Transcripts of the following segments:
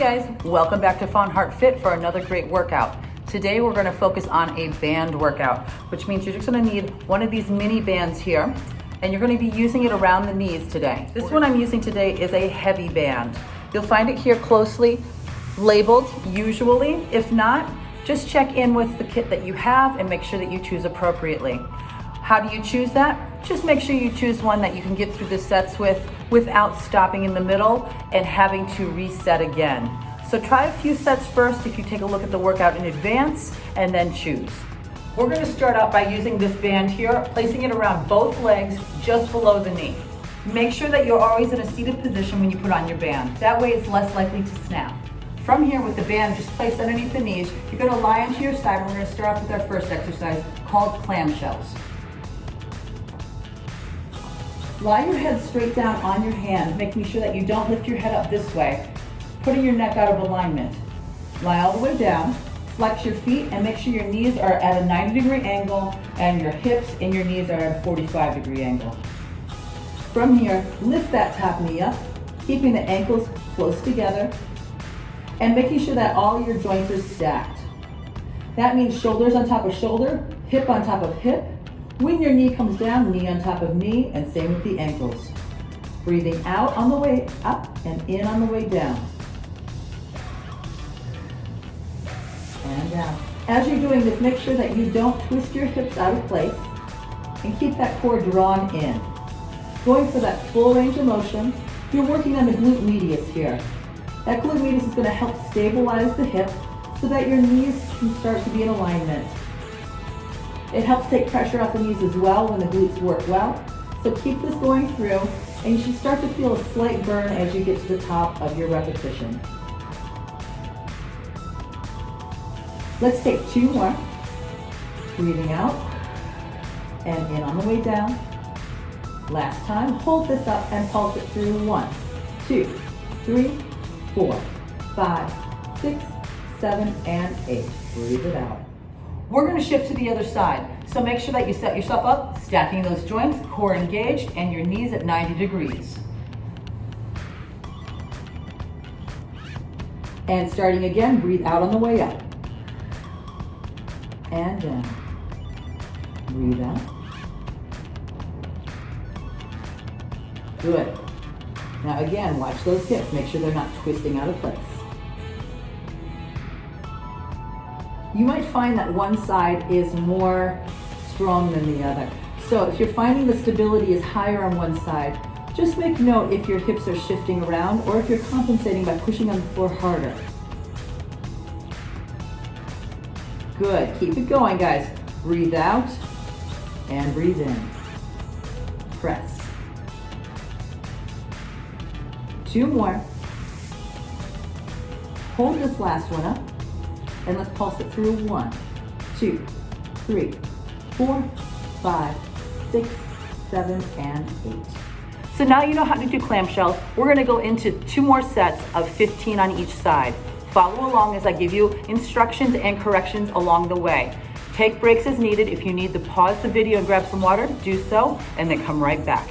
guys, welcome back to Fawn Heart Fit for another great workout. Today we're going to focus on a band workout, which means you're just going to need one of these mini bands here, and you're going to be using it around the knees today. This one I'm using today is a heavy band. You'll find it here closely labeled, usually. If not, just check in with the kit that you have and make sure that you choose appropriately. How do you choose that? Just make sure you choose one that you can get through the sets with without stopping in the middle and having to reset again. So try a few sets first if you take a look at the workout in advance and then choose. We're going to start out by using this band here, placing it around both legs just below the knee. Make sure that you're always in a seated position when you put on your band. That way it's less likely to snap. From here, with the band just placed underneath the knees, you're going to lie onto your side and we're going to start off with our first exercise called clamshells. Lie your head straight down on your hand, making sure that you don't lift your head up this way, putting your neck out of alignment. Lie all the way down, flex your feet, and make sure your knees are at a 90-degree angle and your hips and your knees are at a 45-degree angle. From here, lift that top knee up, keeping the ankles close together and making sure that all your joints are stacked. That means shoulders on top of shoulder, hip on top of hip. When your knee comes down, knee on top of knee, and same with the ankles. Breathing out on the way up and in on the way down. And down. As you're doing this, make sure that you don't twist your hips out of place and keep that core drawn in. Going for that full range of motion, you're working on the glute medius here. That glute medius is going to help stabilize the hip so that your knees can start to be in alignment. It helps take pressure off the knees as well when the glutes work well. So keep this going through and you should start to feel a slight burn as you get to the top of your repetition. Let's take 2 more. Breathing out and in on the way down. Last time, hold this up and pulse it through 1, 2, 3, 4, 5, 6, 7, and 8. Breathe it out. We're going to shift to the other side. So make sure that you set yourself up, stacking those joints, core engaged, and your knees at 90 degrees. And starting again, breathe out on the way up. And down. Breathe out. Good. Now again, watch those hips. Make sure they're not twisting out of place. You might find that one side is more strong than the other. So if you're finding the stability is higher on one side, just make note if your hips are shifting around or if you're compensating by pushing on the floor harder. Good, keep it going, guys. Breathe out and breathe in. Press. 2 more. Hold this last one up. And let's pulse it through 1, 2, 3, 4, 5, 6, 7, and 8. So now you know how to do clamshells. We're going to go into 2 more sets of 15 on each side. Follow along as I give you instructions and corrections along the way. Take breaks as needed. If you need to pause the video and grab some water, do so, and then come right back.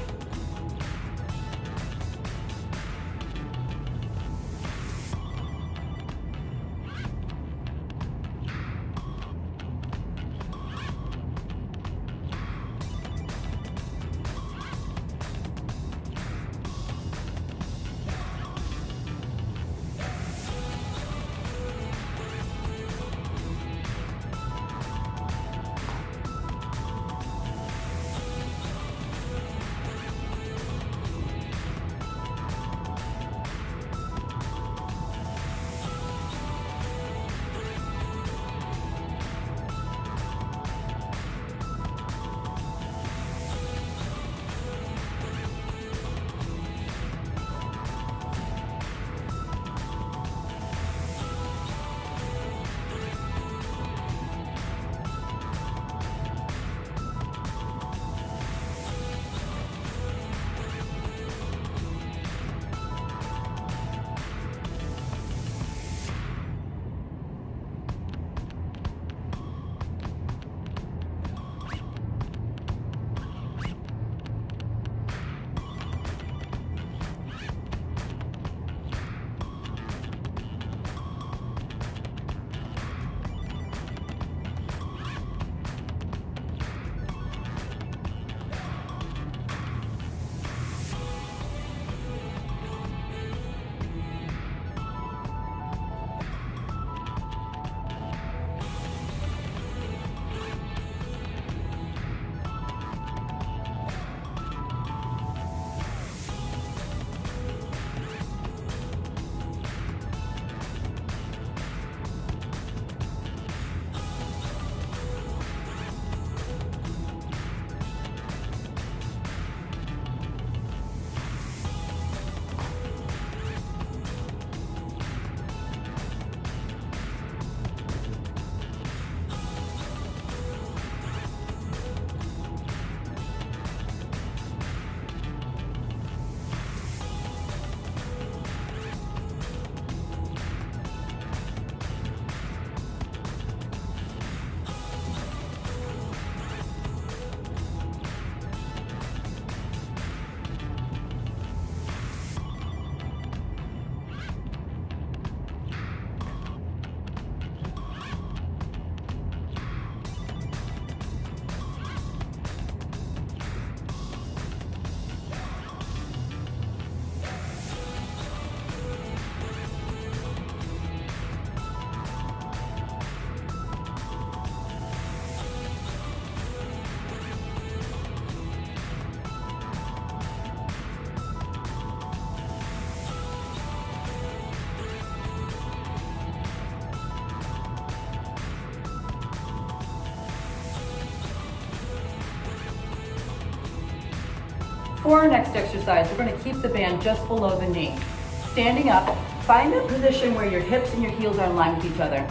For our next exercise, we're going to keep the band just below the knee. Standing up, find a position where your hips and your heels are in line with each other.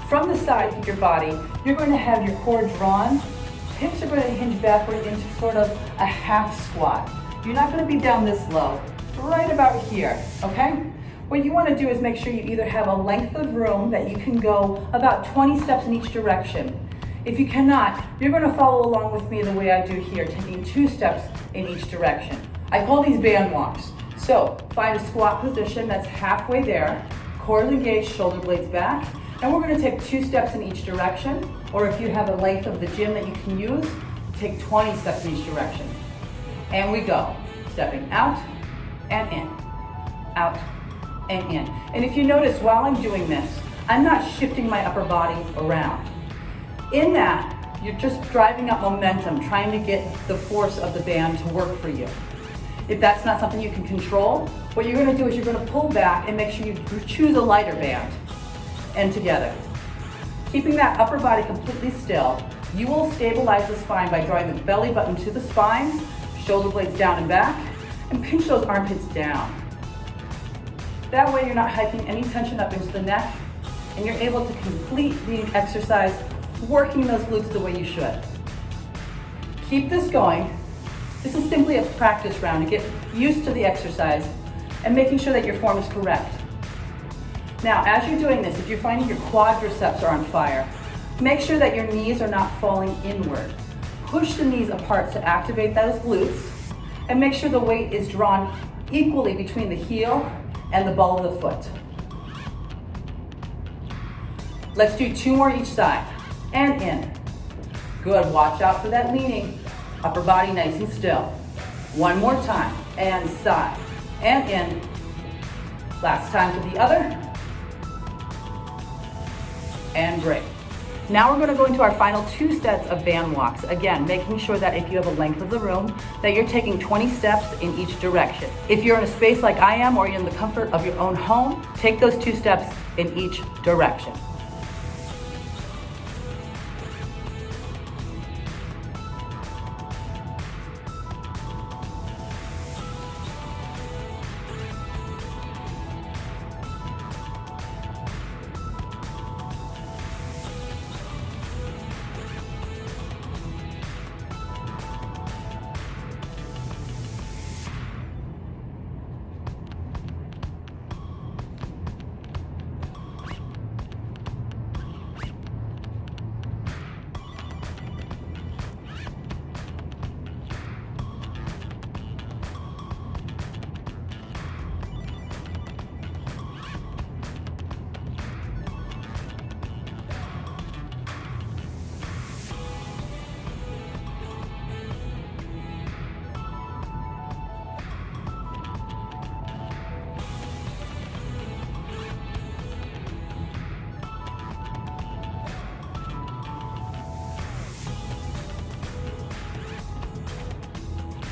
From the side of your body, you're going to have your core drawn. Hips are going to hinge backward into sort of a half squat. You're not going to be down this low, right about here, okay? What you want to do is make sure you either have a length of room that you can go about 20 steps in each direction. If you cannot, you're going to follow along with me the way I do here, taking 2 steps in each direction. I call these band walks. So find a squat position that's halfway there, core engaged, shoulder blades back, and we're going to take 2 steps in each direction, or if you have a length of the gym that you can use, take 20 steps in each direction. And we go, stepping out and in, out and in. And if you notice, while I'm doing this, I'm not shifting my upper body around. In that, you're just driving up momentum, trying to get the force of the band to work for you. If that's not something you can control, what you're going to do is you're going to pull back and make sure you choose a lighter band and together. Keeping that upper body completely still, you will stabilize the spine by drawing the belly button to the spine, shoulder blades down and back, and pinch those armpits down. That way you're not hiking any tension up into the neck, and you're able to complete the exercise working those glutes the way you should. Keep this going. This is simply a practice round to get used to the exercise and making sure that your form is correct. Now, as you're doing this, if you're finding your quadriceps are on fire, make sure that your knees are not falling inward. Push the knees apart to activate those glutes, and make sure the weight is drawn equally between the heel and the ball of the foot. Let's do 2 more each side. And in. Good, watch out for that leaning. Upper body nice and still. 1 more time, and side, and in. Last time to the other. And break. Now we're going to go into our final 2 sets of band walks. Again, making sure that if you have a length of the room, that you're taking 20 steps in each direction. If you're in a space like I am, or you're in the comfort of your own home, take those 2 steps in each direction.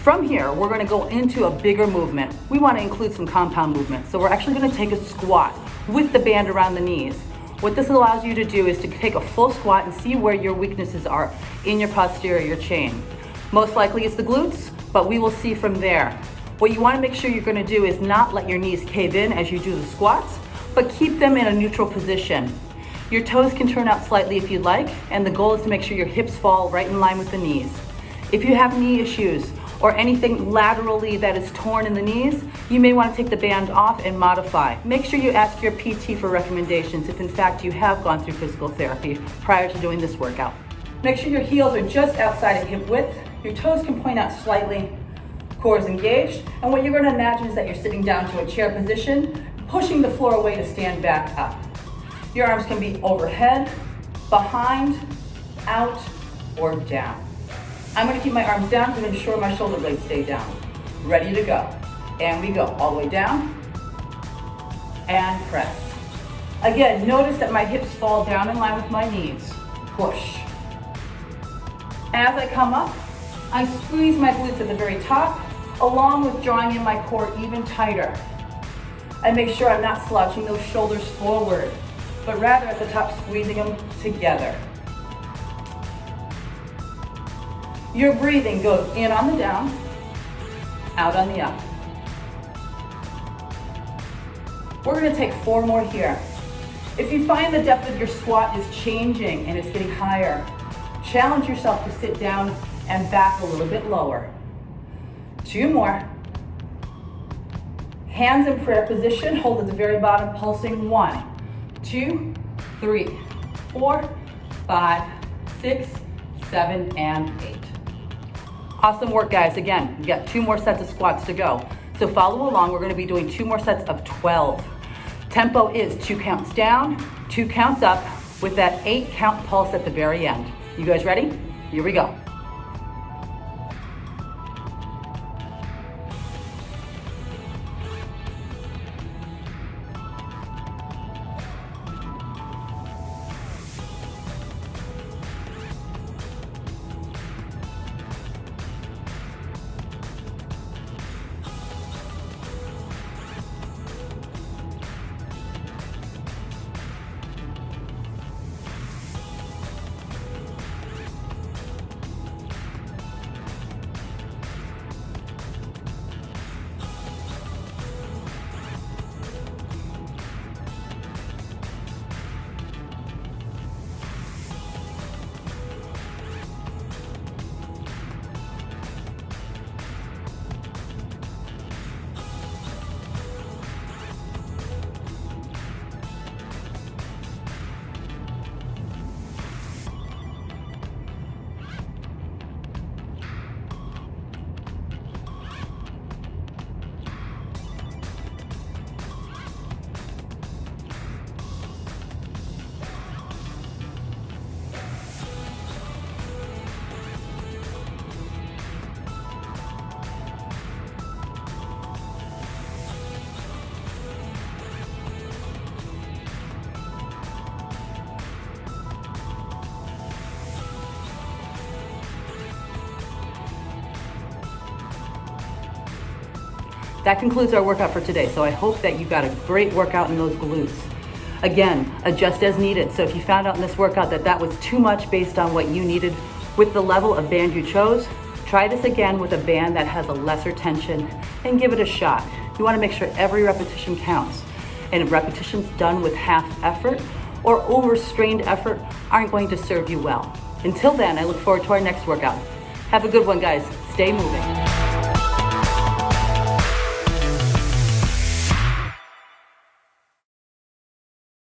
From here, we're going to go into a bigger movement. We want to include some compound movements. So we're actually going to take a squat with the band around the knees. What this allows you to do is to take a full squat and see where your weaknesses are in your posterior chain. Most likely it's the glutes, but we will see from there. What you want to make sure you're going to do is not let your knees cave in as you do the squats, but keep them in a neutral position. Your toes can turn out slightly if you'd like, and the goal is to make sure your hips fall right in line with the knees. If you have knee issues, or anything laterally that is torn in the knees, you may want to take the band off and modify. Make sure you ask your PT for recommendations if in fact you have gone through physical therapy prior to doing this workout. Make sure your heels are just outside of hip width, your toes can point out slightly, core is engaged, and what you're going to imagine is that you're sitting down to a chair position, pushing the floor away to stand back up. Your arms can be overhead, behind, out, or down. I'm going to keep my arms down to ensure my shoulder blades stay down. Ready to go. And we go all the way down and press. Again, notice that my hips fall down in line with my knees. Push. As I come up, I squeeze my glutes at the very top, along with drawing in my core even tighter. I make sure I'm not slouching those shoulders forward, but rather at the top squeezing them together. Your breathing goes in on the down out on the up. We're gonna take 4 more here. If you find the depth of your squat is changing and it's getting higher, challenge yourself to sit down and back a little bit lower. 2 more. Hands in prayer position, hold at the very bottom, pulsing. 1, 2, 3, 4, 5, 6, 7, and 8. Awesome work, guys. Again, we got 2 more sets of squats to go. So follow along. We're gonna be doing 2 more sets of 12. Tempo is 2 counts down, 2 counts up, with that 8 count pulse at the very end. You guys ready? Here we go. That concludes our workout for today. So I hope that you got a great workout in those glutes. Again, adjust as needed. So if you found out in this workout that that was too much based on what you needed with the level of band you chose, try this again with a band that has a lesser tension and give it a shot. You wanna make sure every repetition counts. And repetitions done with half effort or overstrained effort aren't going to serve you well. Until then, I look forward to our next workout. Have a good one, guys. Stay moving.